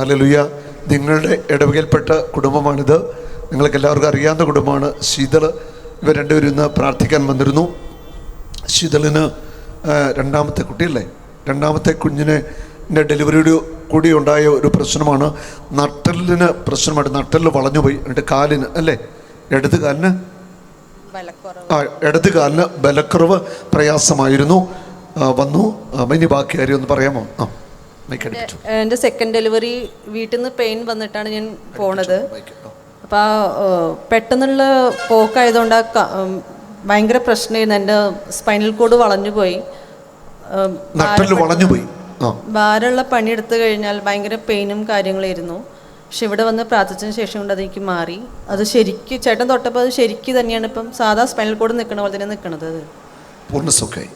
Hallelujah. നിങ്ങളുടെ ഇടവകയിൽപ്പെട്ട കുടുംബമാണിത്. നിങ്ങൾക്ക് എല്ലാവർക്കും അറിയാവുന്ന കുടുംബമാണ്. ശീതൾ ഇവർ രണ്ടുപേരും ഇന്ന് പ്രാർത്ഥിക്കാൻ വന്നിരുന്നു. ശീതളിന് രണ്ടാമത്തെ കുട്ടിയല്ലേ, രണ്ടാമത്തെ കുഞ്ഞിനെ ഡെലിവറിയോട് കൂടി ഉണ്ടായ ഒരു പ്രശ്നമാണ് നട്ടെല്ലിന് പ്രശ്നമായിട്ട്. നട്ടെല്ല് വളഞ്ഞുപോയി. എന്നിട്ട് കാലിന് അല്ലേ, ഇടത് കാലിന് ബലക്കുറവ് പ്രയാസമായിരുന്നു. വന്നു. ഇനി ബാക്കി കാര്യം ഒന്ന് പറയാമോ? എൻ്റെ സെക്കൻഡ് ഡെലിവറി വീട്ടിൽ നിന്ന് പെയിൻ വന്നിട്ടാണ് ഞാൻ പോണത്. അപ്പോൾ പെട്ടെന്നുള്ള പോക്കായതുകൊണ്ട് ഭയങ്കര പ്രശ്നമായിരുന്നു. എൻ്റെ സ്പൈനൽ കോഡ് വളഞ്ഞുപോയി. ഭാരമുള്ള പണിയെടുത്തു കഴിഞ്ഞാൽ ഭയങ്കര പെയിനും കാര്യങ്ങളായിരുന്നു. പക്ഷെ ഇവിടെ വന്ന് പ്രാർത്ഥിച്ചതിന് ശേഷം കൊണ്ട് അതെനിക്ക് മാറി. അത് ശരിക്കും ചേട്ടൻ തൊട്ടപ്പോൾ അത് ശരിക്കും തന്നെയാണ് ഇപ്പം സാധാ സ്പൈനൽ കോഡ് നിൽക്കണ പോലെ തന്നെ നിൽക്കണത്. അത് പൂർണ്ണസുഖമായി.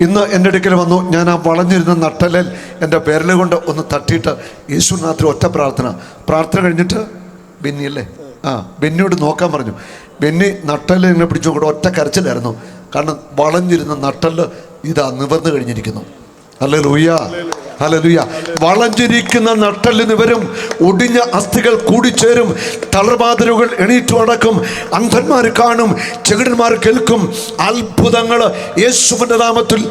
ഇന്ന് എൻ്റെ അടുക്കൽ വന്നു. ഞാൻ ആ വളഞ്ഞിരുന്ന നട്ടലിൽ എൻ്റെ വിരൽ കൊണ്ട് ഒന്ന് തട്ടിയിട്ട് യേശുനാഥിൽ ഒറ്റ പ്രാർത്ഥന കഴിഞ്ഞിട്ട് ബെന്നിയല്ലേ, ബെന്നിയോട് നോക്കാൻ പറഞ്ഞു. ബെന്നി നട്ടല് ഇങ്ങനെ പിടിച്ചു നോക്കിയിട്ട് ഒറ്റ കരച്ചിലായിരുന്നു. കാരണം വളഞ്ഞിരുന്ന നട്ടല് ഇതാ നിവർന്നു കഴിഞ്ഞിരിക്കുന്നു. Hallelujah, hallelujah. വളഞ്ഞിരിക്കുന്ന നട്ടെല്ലിന് വരും. ഒടിഞ്ഞ അസ്ഥികൾ കൂടിച്ചേരും. തളർവാതിലുകൾ എണീറ്റു അടക്കും. അന്ധന്മാർ കാണും, ചെകിടന്മാർ കേൾക്കും. അത്ഭുതങ്ങൾ യേശുവിൻ്റെ നാമത്തിൽ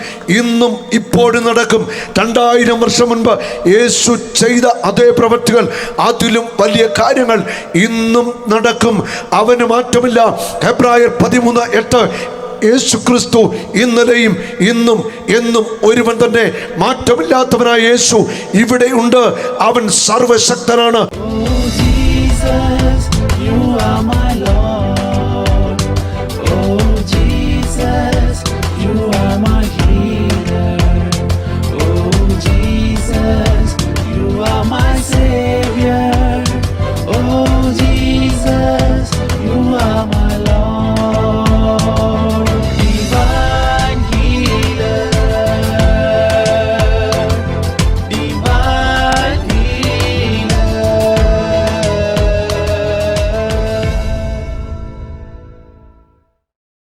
ഇന്നും ഇപ്പോഴും നടക്കും. 2000 വർഷം മുൻപ് യേശു ചെയ്ത അതേ പ്രവൃത്തികൾ, അതിലും വലിയ കാര്യങ്ങൾ ഇന്നും നടക്കും. അവന് മാറ്റമില്ല. ഹെബ്രായർ 13:8 യേശു ക്രിസ്തു ഇന്നലെയും ഇന്നും എന്നും ഒരുവൻ തന്നെ. മാറ്റമില്ലാത്തവനായ യേശു ഇവിടെ ഉണ്ട്. അവൻ സർവശക്തനാണ്.